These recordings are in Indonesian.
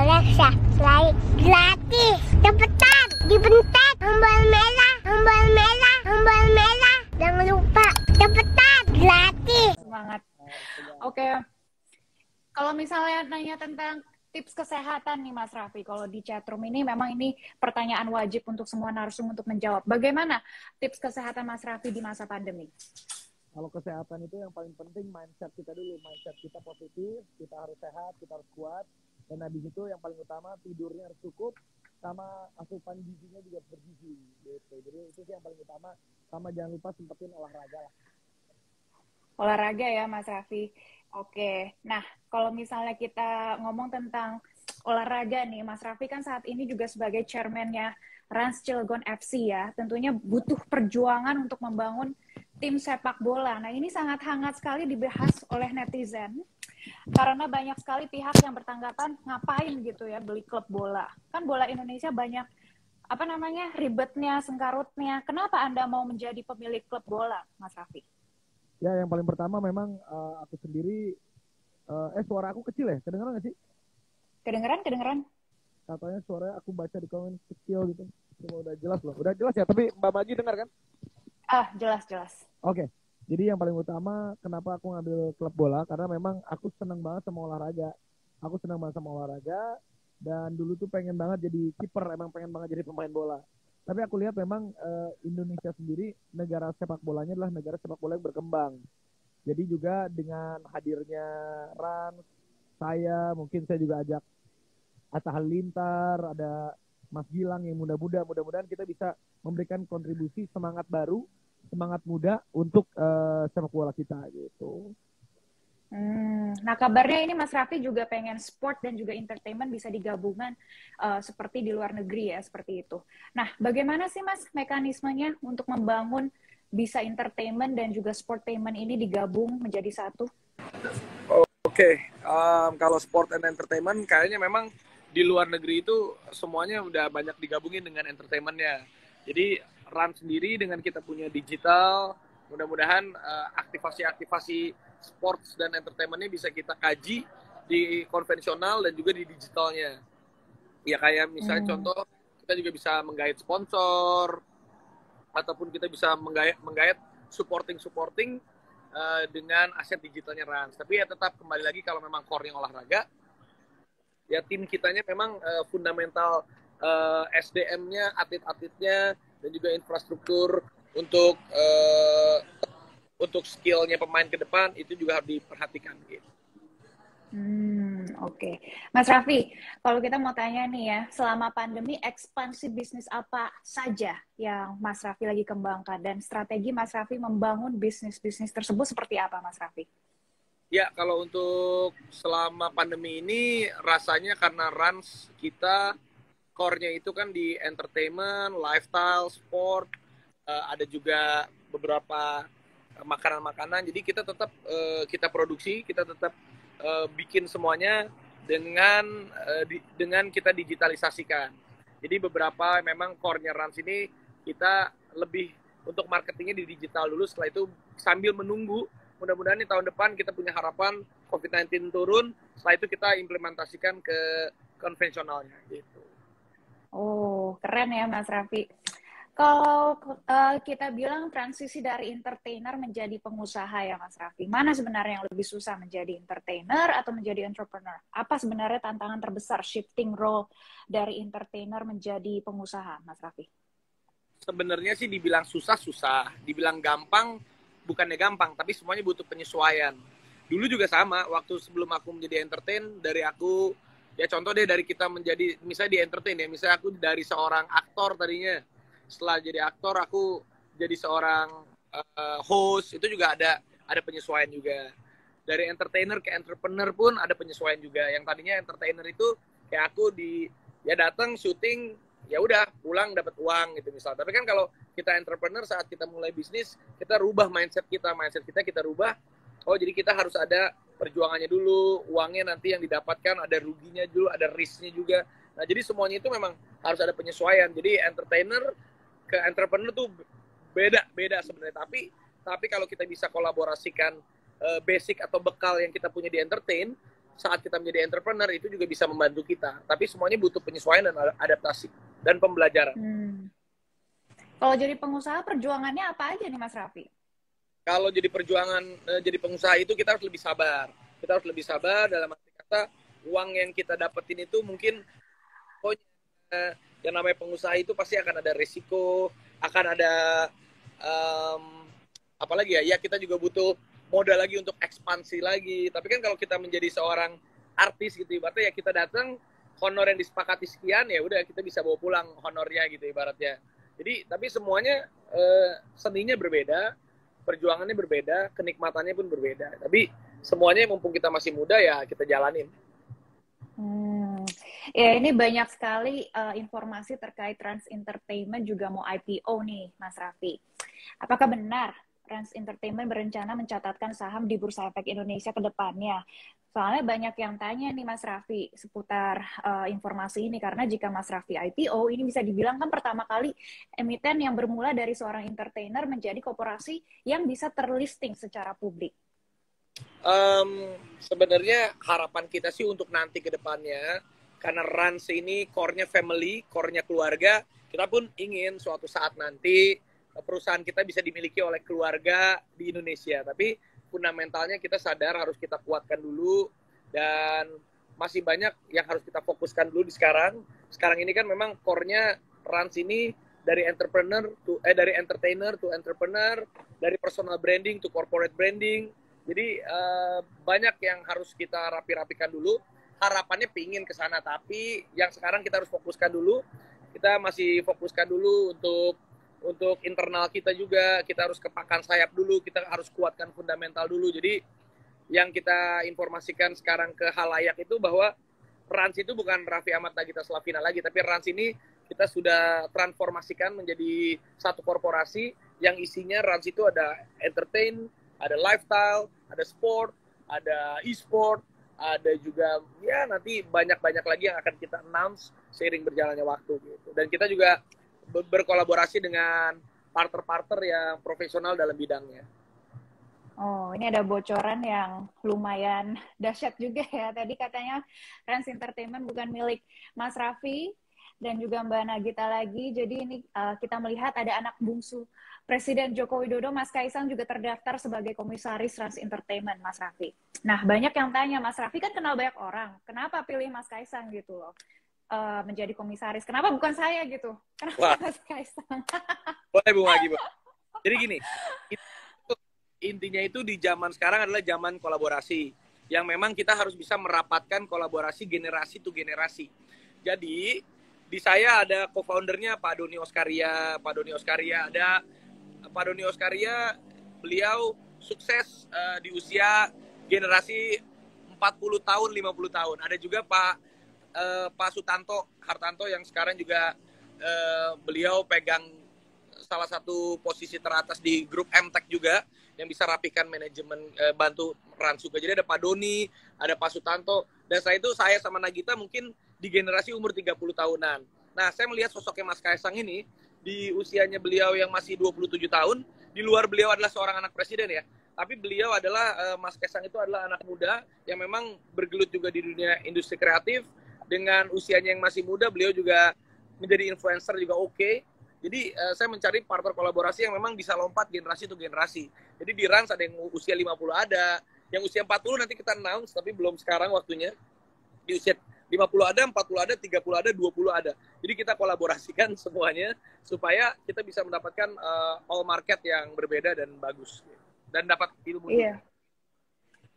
Alexa, play gratis. Cepetan, dibentak. Tombol merah, tombol merah, tombol merah. Jangan lupa, cepetan, gratis. Semangat. Oke. Kalau misalnya nanya tentang tips kesehatan nih Mas Raffi, kalau di chatroom ini memang ini pertanyaan wajib untuk semua narsum untuk menjawab. Bagaimana tips kesehatan Mas Raffi di masa pandemi? Kalau kesehatan itu yang paling penting mindset kita dulu. Mindset kita positif, kita harus sehat, kita harus kuat. Dan habis itu yang paling utama tidurnya harus cukup, sama asupan gizinya juga bergizi. Gitu. Jadi itu sih yang paling utama. Sama jangan lupa sempetin olahraga lah. Olahraga ya Mas Raffi. Oke, nah kalau misalnya kita ngomong tentang olahraga nih, Mas Raffi kan saat ini juga sebagai chairman-nya Rans Cilegon FC ya, tentunya butuh perjuangan untuk membangun tim sepak bola. Nah ini sangat hangat sekali dibahas oleh netizen, karena banyak sekali pihak yang bertanggapan ngapain gitu ya beli klub bola. Kan bola Indonesia banyak ribetnya, sengkarutnya. Kenapa Anda mau menjadi pemilik klub bola, Mas Raffi? Ya yang paling pertama memang aku sendiri, suara aku kecil ya, kedengeran nggak sih? Kedengeran. Katanya suaranya aku baca di komen kecil gitu. Cuma udah jelas loh, udah jelas ya, tapi Mbak Magi dengar kan? Jelas. Oke. Jadi yang paling utama kenapa aku ngambil klub bola, karena memang aku senang banget sama olahraga. Aku senang banget sama olahraga, dan dulu tuh pengen banget jadi kiper, emang pengen banget jadi pemain bola. Tapi aku lihat memang Indonesia sendiri negara sepak bolanya adalah negara sepak bola yang berkembang. Jadi juga dengan hadirnya Rans, mungkin saya juga ajak Atta Halilintar, ada Mas Gilang yang muda-muda. Mudah-mudahan kita bisa memberikan kontribusi semangat baru, semangat muda untuk sepak bola kita gitu. Nah kabarnya ini Mas Raffi juga pengen sport dan juga entertainment bisa digabungkan seperti di luar negeri ya, seperti itu. Nah bagaimana sih Mas mekanismenya untuk membangun bisa entertainment dan juga sportainment ini digabung menjadi satu? Oke. Kalau sport and entertainment kayaknya memang di luar negeri itu semuanya udah banyak digabungin dengan entertainmentnya. Jadi Rans sendiri dengan kita punya digital, mudah-mudahan aktivasi-aktivasi sports dan entertainment-nya bisa kita kaji di konvensional dan juga di digitalnya. Ya kayak misalnya contoh, kita juga bisa menggait sponsor, ataupun kita bisa menggait supporting dengan aset digitalnya Rans. Tapi ya tetap kembali lagi kalau memang core-nya olahraga, ya tim kitanya memang fundamental SDM-nya, atlet-atletnya, dan juga infrastruktur untuk skill-nya pemain ke depan itu juga harus diperhatikan gitu. Oke. Mas Raffi, kalau kita mau tanya nih ya, selama pandemi ekspansi bisnis apa saja yang Mas Raffi lagi kembangkan dan strategi Mas Raffi membangun bisnis-bisnis tersebut seperti apa Mas Raffi? Ya, kalau untuk selama pandemi ini rasanya karena Rans kita core-nya itu kan di entertainment, lifestyle, sport, ada juga beberapa makanan-makanan. Jadi kita tetap kita produksi, kita tetap bikin semuanya dengan kita digitalisasikan. Jadi beberapa memang core-nya Rans ini kita lebih untuk marketingnya di digital dulu, setelah itu sambil menunggu mudah-mudahan di tahun depan kita punya harapan COVID-19 turun, setelah itu kita implementasikan ke konvensionalnya gitu. Oh, keren ya Mas Raffi. Kalau kita bilang transisi dari entertainer menjadi pengusaha ya Mas Raffi, mana sebenarnya yang lebih susah, menjadi entertainer atau menjadi entrepreneur? Apa sebenarnya tantangan terbesar shifting role dari entertainer menjadi pengusaha, Mas Raffi? Sebenarnya sih dibilang susah, dibilang gampang, bukannya gampang, tapi semuanya butuh penyesuaian. Dulu juga sama, waktu sebelum aku menjadi entertain, dari aku, ya contoh deh dari kita menjadi, misalnya di entertain ya, misalnya aku dari seorang aktor tadinya, setelah jadi aktor aku jadi seorang host, itu juga ada penyesuaian juga. Dari entertainer ke entrepreneur pun ada penyesuaian juga. Yang tadinya entertainer itu kayak aku ya datang syuting, ya udah pulang dapat uang gitu misal. Tapi kan kalau kita entrepreneur saat kita mulai bisnis, kita rubah mindset kita rubah. Oh jadi kita harus ada perjuangannya dulu, uangnya nanti yang didapatkan ada ruginya dulu, ada risknya juga. Nah jadi semuanya itu memang harus ada penyesuaian. Jadi entertainer ke entrepreneur tuh beda sebenarnya. Tapi kalau kita bisa kolaborasikan basic atau bekal yang kita punya di entertain saat kita menjadi entrepreneur itu juga bisa membantu kita. Tapi semuanya butuh penyesuaian dan adaptasi dan pembelajaran. Kalau jadi pengusaha, perjuangannya apa aja nih Mas Raffi? Kalau jadi jadi pengusaha itu kita harus lebih sabar. Kita harus lebih sabar dalam arti kata uang yang kita dapetin itu mungkin yang namanya pengusaha itu pasti akan ada resiko, akan ada apalagi ya kita juga butuh modal lagi untuk ekspansi lagi. Tapi kan kalau kita menjadi seorang artis gitu ibaratnya ya kita datang honor yang disepakati sekian ya udah kita bisa bawa pulang honornya gitu ibaratnya. Jadi tapi semuanya seninya berbeda, perjuangannya berbeda, kenikmatannya pun berbeda. Tapi semuanya mumpung kita masih muda ya kita jalanin. Ya ini banyak sekali informasi terkait Rans Entertainment juga mau IPO nih Mas Raffi. Apakah benar Rans Entertainment berencana mencatatkan saham di Bursa Efek Indonesia ke depannya? Soalnya banyak yang tanya nih Mas Raffi seputar informasi ini, karena jika Mas Raffi IPO, ini bisa dibilang kan pertama kali emiten yang bermula dari seorang entertainer menjadi korporasi yang bisa terlisting secara publik. Sebenarnya harapan kita sih untuk nanti ke depannya, karena Rans ini core-nya family, core-nya keluarga, kita pun ingin suatu saat nanti perusahaan kita bisa dimiliki oleh keluarga di Indonesia. Tapi fundamentalnya kita sadar harus kita kuatkan dulu dan masih banyak yang harus kita fokuskan dulu di sekarang. Sekarang ini kan memang core-nya Rans ini dari entertainer to entrepreneur, dari personal branding to corporate branding. Jadi banyak yang harus kita rapi-rapikan dulu. Harapannya pingin ke sana, tapi yang sekarang kita harus fokuskan dulu. Kita masih fokuskan dulu untuk internal kita juga, kita harus kepakan sayap dulu, kita harus kuatkan fundamental dulu. Jadi yang kita informasikan sekarang ke halayak itu bahwa Rans itu bukan Raffi Ahmad Nagita Slavina lagi, tapi Rans ini kita sudah transformasikan menjadi satu korporasi yang isinya Rans itu ada entertain, ada lifestyle, ada sport, ada e-sport, ada juga ya nanti banyak-banyak lagi yang akan kita announce seiring berjalannya waktu gitu. Dan kita juga berkolaborasi dengan partner-partner yang profesional dalam bidangnya. Oh, ini ada bocoran yang lumayan dahsyat juga ya. Tadi katanya Rans Entertainment bukan milik Mas Raffi dan juga Mbak Nagita lagi. Jadi ini kita melihat ada anak bungsu Presiden Joko Widodo, Mas Kaisang juga terdaftar sebagai komisaris Rans Entertainment, Mas Raffi. Nah, banyak yang tanya, Mas Raffi kan kenal banyak orang, kenapa pilih Mas Kaisang gitu loh? Menjadi komisaris. Kenapa bukan saya gitu? Kenapa Mas Kaisang? Boleh Bu Magi, Bu. Jadi gini, intinya itu di zaman sekarang adalah zaman kolaborasi. Yang memang kita harus bisa merapatkan kolaborasi generasi to generasi. Jadi, di saya ada co-foundernya Pak Doni Oskaria. Pak Doni Oskaria beliau sukses di usia generasi 40 tahun, 50 tahun. Ada juga Pak Sutanto Hartanto yang sekarang juga beliau pegang salah satu posisi teratas di grup MTech juga yang bisa rapikan manajemen bantu Rans juga. Jadi ada Pak Doni, ada Pak Sutanto, dan setelah itu saya sama Nagita mungkin di generasi umur 30 tahunan. Nah, saya melihat sosoknya Mas Kaisang ini di usianya beliau yang masih 27 tahun, di luar beliau adalah seorang anak presiden ya. Tapi beliau adalah, Mas Kaisang itu adalah anak muda yang memang bergelut juga di dunia industri kreatif. Dengan usianya yang masih muda, beliau juga menjadi influencer juga oke. Jadi saya mencari partner kolaborasi yang memang bisa lompat generasi to generasi. Jadi di Rans ada yang usia 50 ada, yang usia 40 nanti kita announce, tapi belum sekarang waktunya. Di usia 50 ada, 40 ada, 30 ada, 20 ada. Jadi kita kolaborasikan semuanya supaya kita bisa mendapatkan all market yang berbeda dan bagus. Dan dapat ilmu juga.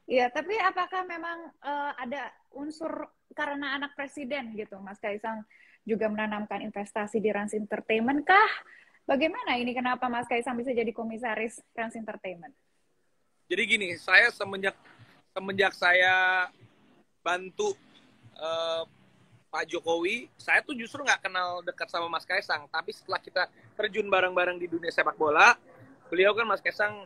Iya, tapi apakah memang ada unsur karena anak presiden gitu, Mas Kaisang juga menanamkan investasi di Rans Entertainment kah? Bagaimana ini, kenapa Mas Kaisang bisa jadi komisaris Rans Entertainment? Jadi gini, saya semenjak saya bantu Pak Jokowi, saya tuh justru nggak kenal dekat sama Mas Kaisang, tapi setelah kita terjun bareng-bareng di dunia sepak bola, beliau kan Mas Kaisang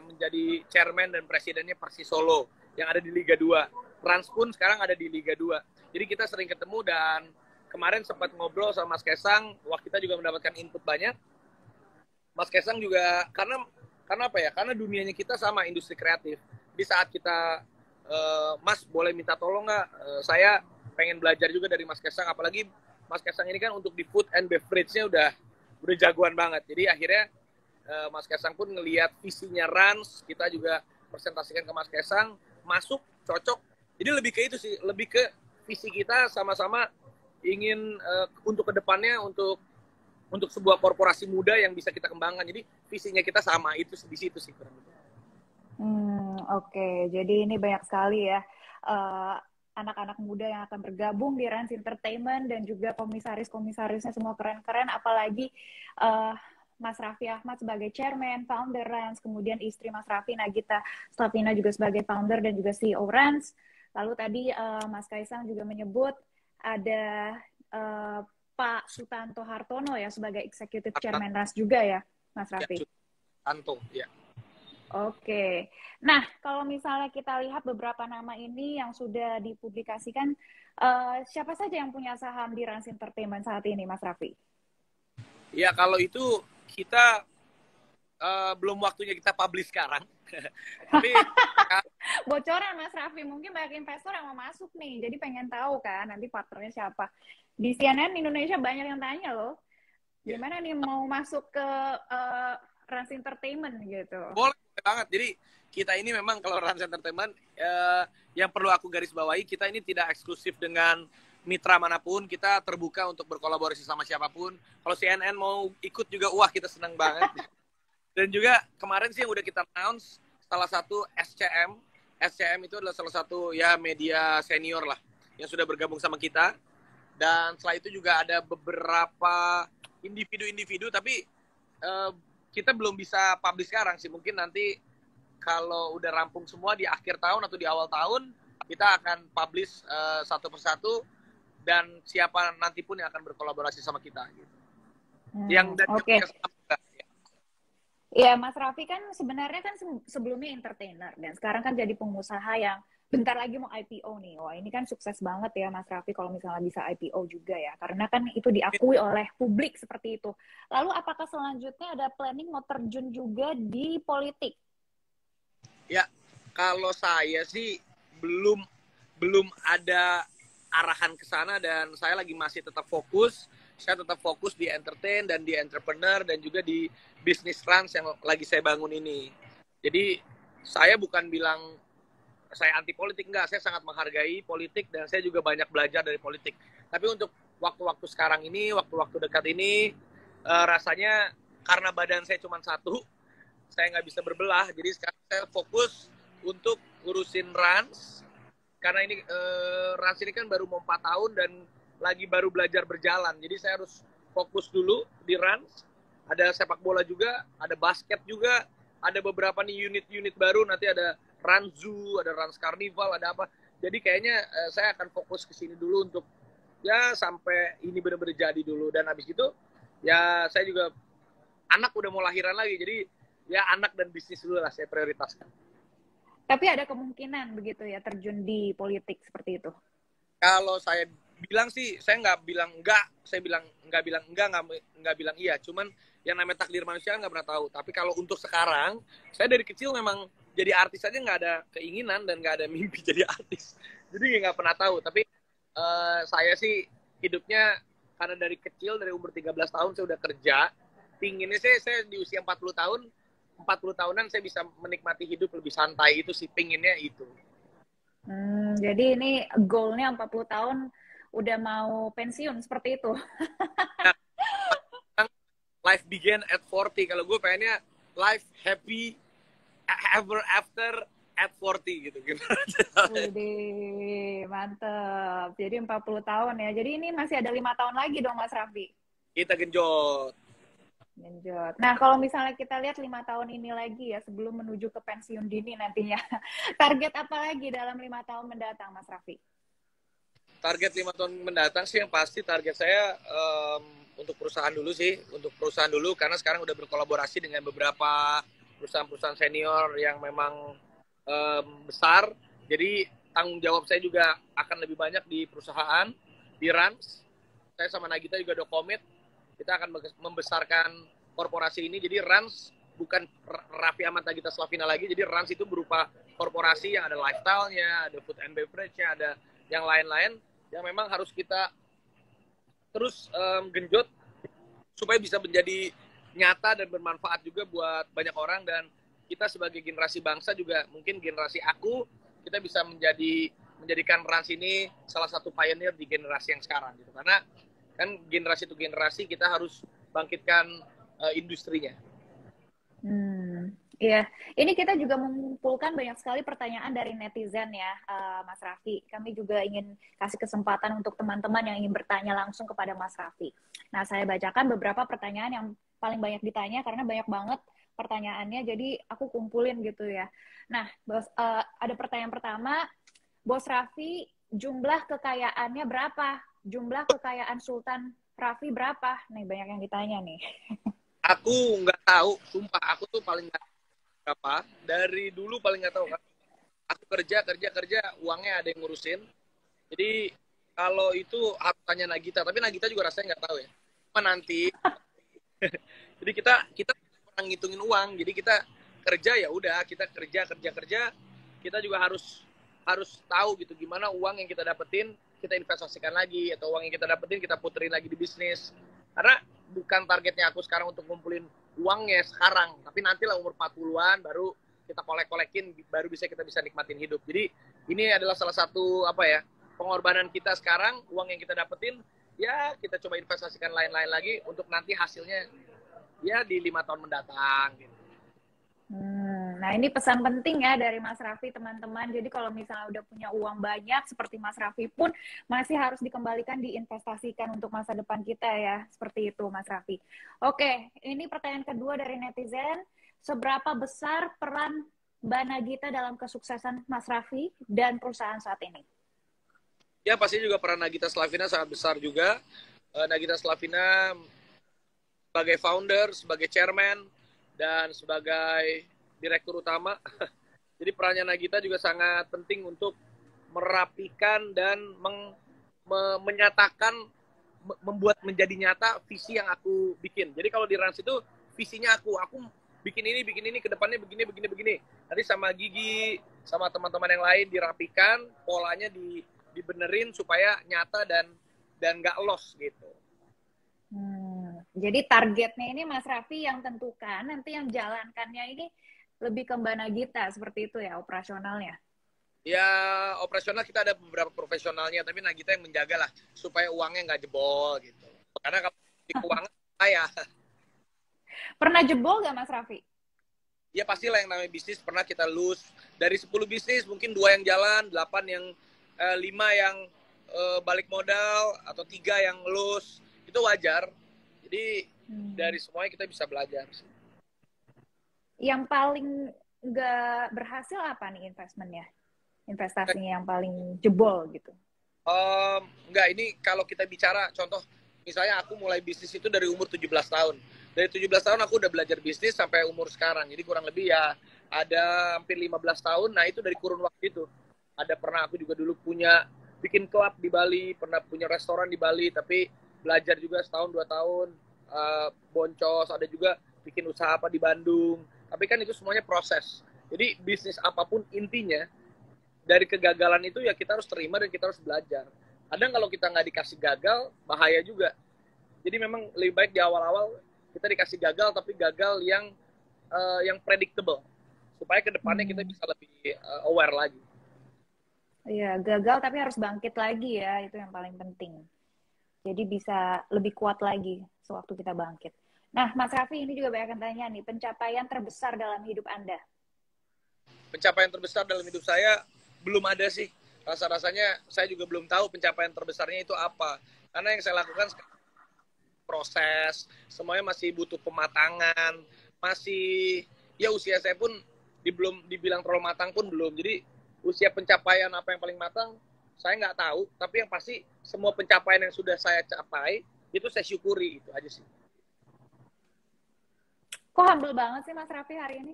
menjadi chairman dan presidennya Persis Solo yang ada di Liga 2. Rans pun sekarang ada di Liga 2. Jadi kita sering ketemu dan kemarin sempat ngobrol sama Mas Kaisang, wah kita juga mendapatkan input banyak. Mas Kaisang juga karena apa ya? Karena dunianya kita sama industri kreatif. Di saat kita Mas boleh minta tolong nggak? Saya pengen belajar juga dari Mas Kesang, apalagi Mas Kesang ini kan untuk di food and beverage-nya udah jagoan banget. Jadi akhirnya Mas Kesang pun ngelihat visinya Rans, kita juga presentasikan ke Mas Kesang, masuk, cocok. Jadi lebih ke itu sih, lebih ke visi kita sama-sama ingin untuk kedepannya untuk sebuah korporasi muda yang bisa kita kembangkan. Jadi visinya kita sama, itu di situ sih. Oke. Jadi ini banyak sekali ya anak-anak muda yang akan bergabung di Rans Entertainment dan juga komisaris-komisarisnya semua keren-keren. Apalagi Mas Raffi Ahmad sebagai chairman, founder Rans, kemudian istri Mas Raffi, Nagita Slavina juga sebagai founder dan juga CEO Rans. Lalu tadi Mas Kaisang juga menyebut ada Pak Sutanto Hartono ya sebagai executive chairman Rans juga ya, Mas Raffi? Ya, Sutanto, ya. Oke. Nah, kalau misalnya kita lihat beberapa nama ini yang sudah dipublikasikan, siapa saja yang punya saham di Rans Entertainment saat ini, Mas Raffi? Ya, kalau itu kita belum waktunya kita publish sekarang. Tapi bocoran Mas Raffi, mungkin banyak investor yang mau masuk nih, jadi pengen tahu kan nanti partnernya siapa. Di CNN Indonesia banyak yang tanya loh, gimana nih mau masuk ke Rans Entertainment gitu. Boleh banget. Jadi kita ini memang kalau Rans Entertainment yang perlu aku garis bawahi, kita ini tidak eksklusif dengan mitra manapun, kita terbuka untuk berkolaborasi sama siapapun. Kalau CNN mau ikut juga, wah kita senang banget. Dan juga kemarin sih yang udah kita announce salah satu SCM. SCM itu adalah salah satu ya media senior lah yang sudah bergabung sama kita. Dan setelah itu juga ada beberapa individu-individu, tapi kita belum bisa publish sekarang sih. Mungkin nanti kalau udah rampung semua di akhir tahun atau di awal tahun, kita akan publish satu persatu dan siapa nanti pun yang akan berkolaborasi sama kita. Gitu. Oke. Ya, Mas Raffi kan sebenarnya kan sebelumnya entertainer dan sekarang kan jadi pengusaha yang bentar lagi mau IPO nih. Wah, ini kan sukses banget ya Mas Raffi kalau misalnya bisa IPO juga ya. Karena kan itu diakui oleh publik seperti itu. Lalu apakah selanjutnya ada planning mau terjun juga di politik? Ya, kalau saya sih belum ada arahan ke sana dan saya lagi masih tetap fokus. Saya tetap fokus di entertain dan di entrepreneur dan juga di bisnis Rans yang lagi saya bangun ini. Jadi saya bukan bilang saya anti politik, enggak. Saya sangat menghargai politik dan saya juga banyak belajar dari politik. Tapi untuk waktu-waktu sekarang ini, waktu-waktu dekat ini, rasanya karena badan saya cuma satu, saya nggak bisa berbelah. Jadi sekarang saya fokus untuk ngurusin Rans. Karena ini Rans ini kan baru mau 4 tahun dan lagi baru belajar berjalan. Jadi saya harus fokus dulu di Rans. Ada sepak bola juga, ada basket juga, ada beberapa nih unit-unit baru, nanti ada Rans Zoo, ada Rans Carnival, ada apa. Jadi kayaknya saya akan fokus ke sini dulu untuk ya sampai ini benar-benar jadi dulu. Dan habis itu ya saya juga anak udah mau lahiran lagi. Jadi ya anak dan bisnis dulu lah saya prioritaskan. Tapi ada kemungkinan begitu ya terjun di politik seperti itu? Kalau saya bilang sih, saya nggak bilang enggak, saya bilang nggak bilang iya. Cuman yang namanya takdir manusia nggak pernah tahu. Tapi kalau untuk sekarang, saya dari kecil memang jadi artis aja nggak ada keinginan dan nggak ada mimpi jadi artis. Jadi nggak pernah tahu. Tapi saya sih hidupnya karena dari kecil, dari umur 13 tahun saya udah kerja. Pinginnya saya di usia 40 tahunan saya bisa menikmati hidup lebih santai. Itu sih pinginnya itu. Jadi ini goalnya 40 tahun udah mau pensiun seperti itu. Life begin at 40. Kalau gue pengennya life happy ever after at 40 gitu. Widih, mantep. Jadi 40 tahun ya. Jadi ini masih ada 5 tahun lagi dong Mas Raffi. Kita genjot. Nah, kalau misalnya kita lihat 5 tahun ini lagi ya, sebelum menuju ke pensiun dini nantinya, target apa lagi dalam 5 tahun mendatang, Mas Raffi? Target 5 tahun mendatang sih yang pasti target saya untuk perusahaan dulu karena sekarang udah berkolaborasi dengan beberapa perusahaan-perusahaan senior yang memang besar. Jadi tanggung jawab saya juga akan lebih banyak di perusahaan, di Rans. Saya sama Nagita juga udah komit. Kita akan membesarkan korporasi ini. Jadi Rans bukan Raffi Ahmad Nagita Slavina lagi. Jadi Rans itu berupa korporasi yang ada lifestyle-nya, ada food and beverage-nya, ada yang lain-lain yang memang harus kita terus genjot supaya bisa menjadi nyata dan bermanfaat juga buat banyak orang. Dan kita sebagai generasi bangsa juga, mungkin generasi aku, kita bisa menjadikan Rans ini salah satu pioneer di generasi yang sekarang gitu. Karena kan generasi itu generasi kita harus bangkitkan industrinya. Iya, ini kita juga mengumpulkan banyak sekali pertanyaan dari netizen ya, Mas Raffi. Kami juga ingin kasih kesempatan untuk teman-teman yang ingin bertanya langsung kepada Mas Raffi. Nah, saya bacakan beberapa pertanyaan yang paling banyak ditanya karena banyak banget pertanyaannya, jadi aku kumpulin gitu ya. Nah, ada pertanyaan pertama, Bos Raffi, jumlah kekayaannya berapa? Jumlah kekayaan Sultan Raffi berapa? Nih, banyak yang ditanya nih. Aku nggak tahu, sumpah aku tuh paling nggak berapa. Dari dulu paling nggak tahu kan. Aku kerja, uangnya ada yang ngurusin. Jadi kalau itu harus tanya Nagita, tapi Nagita juga rasanya nggak tahu ya. Cuma nanti. Jadi kita pernah ngitungin uang. Jadi kita kerja ya udah, kita kerja. Kita juga harus tahu gitu gimana uang yang kita dapetin kita investasikan lagi, atau uang yang kita dapetin kita puterin lagi di bisnis. Karena bukan targetnya aku sekarang untuk ngumpulin uangnya sekarang, tapi nantilah umur 40-an baru kita kolek-kolekin, baru kita bisa nikmatin hidup. Jadi ini adalah salah satu pengorbanan kita sekarang. Uang yang kita dapetin ya kita coba investasikan lain-lain lagi untuk nanti hasilnya ya di 5 tahun mendatang gitu. Nah, ini pesan penting ya dari Mas Raffi, teman-teman. Jadi kalau misalnya udah punya uang banyak seperti Mas Raffi pun masih harus dikembalikan, diinvestasikan untuk masa depan kita ya. Seperti itu, Mas Raffi. Oke, ini pertanyaan kedua dari netizen. Seberapa besar peran Mbak Nagita dalam kesuksesan Mas Raffi dan perusahaan saat ini? Ya, pasti juga peran Nagita Slavina sangat besar juga. Nagita Slavina sebagai founder, sebagai chairman, dan sebagai direktur utama. Jadi perannya Nagita juga sangat penting untuk merapikan dan menyatakan, membuat menjadi nyata visi yang aku bikin. Jadi kalau di Rans itu visinya aku bikin ini ke depannya begini. Nanti sama Gigi, sama teman-teman yang lain dirapikan, polanya dibenerin supaya nyata dan nggak lost gitu. Jadi targetnya ini Mas Raffi yang tentukan, nanti yang jalankannya ini lebih ke Mbak Nagita, seperti itu ya operasionalnya? Ya, operasional kita ada beberapa profesionalnya, tapi Nagita yang menjaga lah, supaya uangnya nggak jebol gitu. Karena kalau di keuangan, saya. Pernah jebol nggak Mas Raffi? Ya pastilah, yang namanya bisnis pernah kita lose. Dari 10 bisnis, mungkin 2 yang jalan, 8 yang 5 yang balik modal, atau 3 yang lose. Itu wajar. Jadi dari semuanya kita bisa belajar. Yang paling nggak berhasil apa nih investasinya yang paling jebol gitu? Enggak, ini kalau kita bicara contoh, misalnya aku mulai bisnis itu dari umur 17 tahun. Dari 17 tahun aku udah belajar bisnis sampai umur sekarang. Jadi kurang lebih ya ada hampir 15 tahun. Nah itu dari kurun waktu itu. Pernah aku juga dulu bikin klub di Bali, pernah punya restoran di Bali, tapi belajar juga setahun 2 tahun, boncos, ada juga bikin usaha di Bandung. Tapi kan itu semuanya proses. Jadi bisnis apapun intinya dari kegagalan itu ya kita harus terima dan kita harus belajar. Kadang kalau kita nggak dikasih gagal, bahaya juga. Jadi memang lebih baik di awal-awal kita dikasih gagal, tapi gagal yang predictable, supaya kedepannya kita bisa lebih aware lagi. Iya, gagal tapi harus bangkit lagi ya, itu yang paling penting. Jadi bisa lebih kuat lagi sewaktu kita bangkit. Nah, Mas Raffi, ini juga banyak yang tanya nih, pencapaian terbesar dalam hidup Anda? Pencapaian terbesar dalam hidup saya belum ada sih. Rasa-rasanya saya juga belum tahu pencapaian terbesarnya itu apa. Karena yang saya lakukan proses, semuanya masih butuh pematangan, masih, ya usia saya pun belum dibilang terlalu matang pun belum. Jadi usia pencapaian apa yang paling matang, saya nggak tahu, tapi yang pasti semua pencapaian yang sudah saya capai, itu saya syukuri, itu aja sih. Kok humble banget sih Mas Raffi hari ini?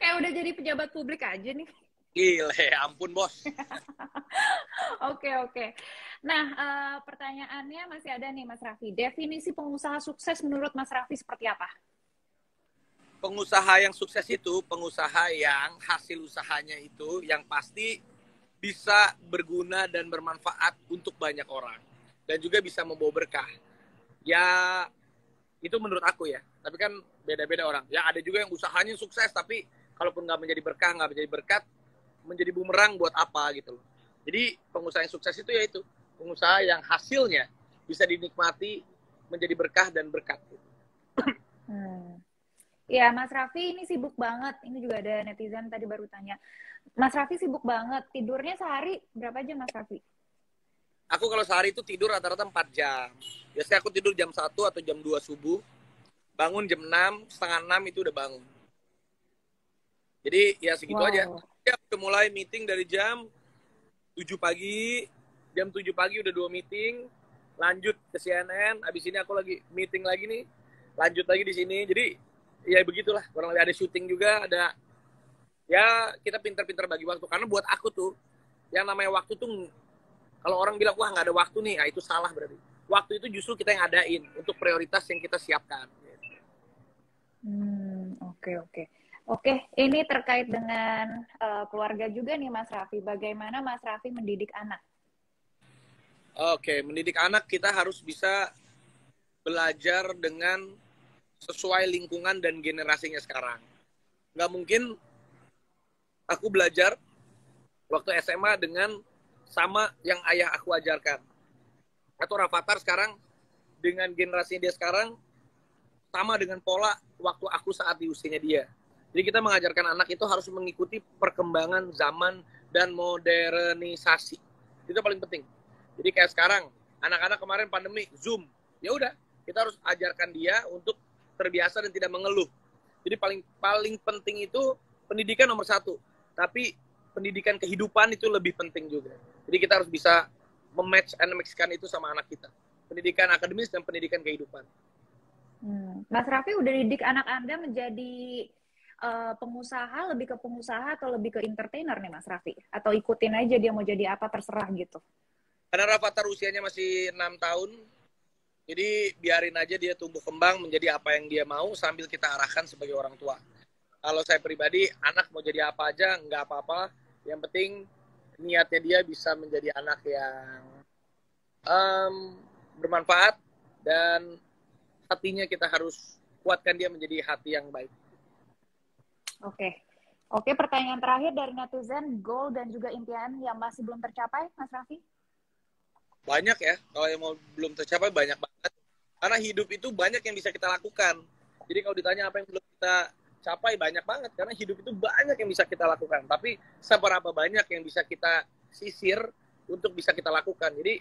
Kayak udah jadi pejabat publik aja nih. Gile, ampun bos. Oke. Nah, pertanyaannya masih ada nih Mas Raffi. Definisi pengusaha sukses menurut Mas Raffi seperti apa? pengusaha yang sukses itu pengusaha yang hasil usahanya itu yang pasti bisa berguna dan bermanfaat untuk banyak orang dan juga bisa membawa berkah. Ya itu menurut aku ya. Tapi kan beda-beda orang. Ya ada juga yang usahanya sukses tapi kalaupun nggak menjadi berkah, nggak menjadi berkat, menjadi bumerang buat apa gitu loh. Jadi pengusaha yang sukses itu yaitu pengusaha yang hasilnya bisa dinikmati menjadi berkah dan berkat. Ya, Mas Raffi ini sibuk banget. Ini juga ada netizen tadi baru tanya. Mas Raffi sibuk banget. Tidurnya sehari berapa jam, Mas Raffi? Aku kalau sehari itu tidur rata-rata 4 jam. Biasanya aku tidur jam 1 atau jam 2 subuh. Bangun jam 6, setengah 6 itu udah bangun. Jadi ya segitu aja. Ya, udah mulai meeting dari jam 7 pagi. Jam 7 pagi udah 2 meeting. Lanjut ke CNN. Abis ini aku lagi meeting lagi nih. Lanjut lagi di sini. Jadi ya begitulah, kurang lebih ada syuting juga, ada ya kita pinter-pinter bagi waktu karena buat aku tuh yang namanya waktu tuh kalau orang bilang wah nggak ada waktu nih, nah itu salah berarti. Waktu itu justru kita yang adain untuk prioritas yang kita siapkan. Oke, ini terkait dengan keluarga juga nih Mas Raffi. Bagaimana Mas Raffi mendidik anak? Oke, mendidik anak kita harus bisa belajar dengan sesuai lingkungan dan generasinya sekarang. Nggak mungkin aku belajar waktu SMA dengan sama yang ayah aku ajarkan. Atau Rafathar sekarang dengan generasi dia sekarang sama dengan pola waktu aku saat di usianya dia. Jadi kita mengajarkan anak itu harus mengikuti perkembangan zaman dan modernisasi. Itu paling penting. Jadi kayak sekarang, anak-anak kemarin pandemi, Zoom. Ya udah, kita harus ajarkan dia untuk terbiasa dan tidak mengeluh. Jadi paling penting itu pendidikan nomor 1. Tapi pendidikan kehidupan itu lebih penting juga. Jadi kita harus bisa mematch and mixkan itu sama anak kita. Pendidikan akademis dan pendidikan kehidupan. Mas Raffi udah didik anak Anda menjadi pengusaha, lebih ke pengusaha atau lebih ke entertainer nih Mas Raffi? Atau ikutin aja dia mau jadi apa terserah gitu? Karena Rafathar usianya masih 6 tahun, jadi biarin aja dia tumbuh kembang menjadi apa yang dia mau sambil kita arahkan sebagai orang tua. Kalau saya pribadi, anak mau jadi apa aja, nggak apa-apa. Yang penting niatnya dia bisa menjadi anak yang bermanfaat dan hatinya kita harus kuatkan dia menjadi hati yang baik. Oke, pertanyaan terakhir dari netizen, goal dan juga impian yang masih belum tercapai, Mas Raffi? Banyak ya, kalau yang mau belum tercapai banyak banget. Karena hidup itu banyak yang bisa kita lakukan. Jadi kalau ditanya apa yang belum kita capai, banyak banget. Karena hidup itu banyak yang bisa kita lakukan. Tapi seberapa banyak yang bisa kita sisir untuk bisa kita lakukan. Jadi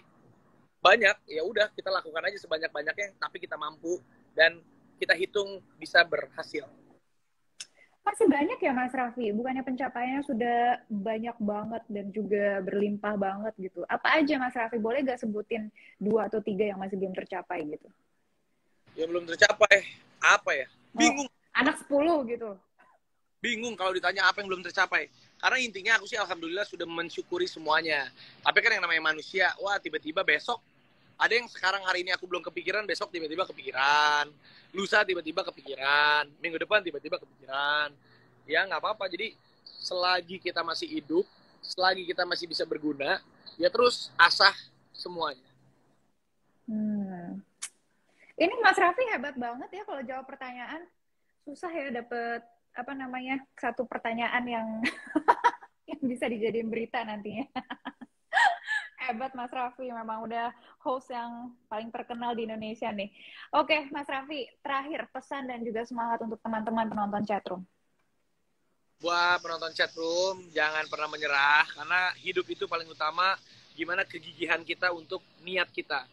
banyak, ya udah kita lakukan aja sebanyak-banyaknya, tapi kita mampu dan kita hitung bisa berhasil. Masih banyak ya Mas Raffi, bukannya pencapaiannya sudah banyak banget dan juga berlimpah banget gitu. Apa aja Mas Raffi, boleh gak sebutin 2 atau 3 yang masih belum tercapai gitu? Yang belum tercapai, apa ya? Bingung. Anak 10 gitu. Bingung kalau ditanya apa yang belum tercapai. Karena intinya aku sih alhamdulillah sudah mensyukuri semuanya. Tapi kan yang namanya manusia, wah tiba-tiba besok, ada yang sekarang hari ini aku belum kepikiran, besok tiba-tiba kepikiran. Lusa tiba-tiba kepikiran, minggu depan tiba-tiba kepikiran. Ya nggak apa-apa, jadi selagi kita masih hidup, selagi kita masih bisa berguna, ya terus asah semuanya. Ini Mas Raffi hebat banget ya kalau jawab pertanyaan. Susah ya dapet, satu pertanyaan yang, yang bisa dijadiin berita nantinya. Hebat Mas Raffi, memang udah host yang paling terkenal di Indonesia nih. Oke, Mas Raffi, terakhir pesan dan juga semangat untuk teman-teman penonton chatroom. Buat penonton chatroom, jangan pernah menyerah, karena hidup itu paling utama gimana kegigihan kita untuk niat kita.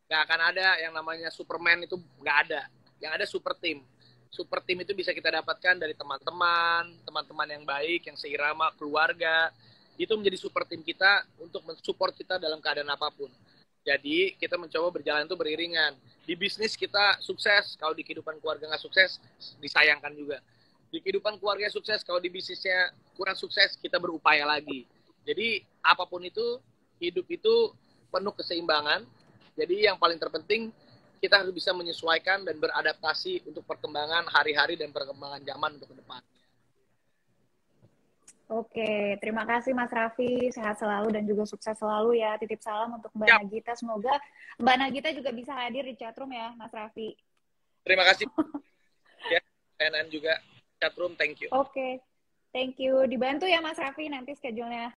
Gak akan ada yang namanya Superman, itu gak ada. Yang ada super team. Super team itu bisa kita dapatkan dari teman-teman yang baik, yang seirama, keluarga. Itu menjadi super tim kita untuk mensupport kita dalam keadaan apapun. Jadi kita mencoba berjalan itu beriringan. Di bisnis kita sukses, kalau di kehidupan keluarga nggak sukses, disayangkan juga. Di kehidupan keluarga sukses, kalau di bisnisnya kurang sukses, kita berupaya lagi. Jadi apapun itu, hidup itu penuh keseimbangan. Jadi yang paling terpenting, kita harus bisa menyesuaikan dan beradaptasi untuk perkembangan hari-hari dan perkembangan zaman untuk ke depan. Oke, terima kasih Mas Raffi. Sehat selalu dan juga sukses selalu ya. Titip salam untuk Mbak Siap. Nagita. Semoga Mbak Nagita juga bisa hadir di chatroom ya, Mas Raffi. Terima kasih. Ya, CNN juga chatroom, thank you. Oke, thank you. Dibantu ya Mas Raffi nanti schedule-nya.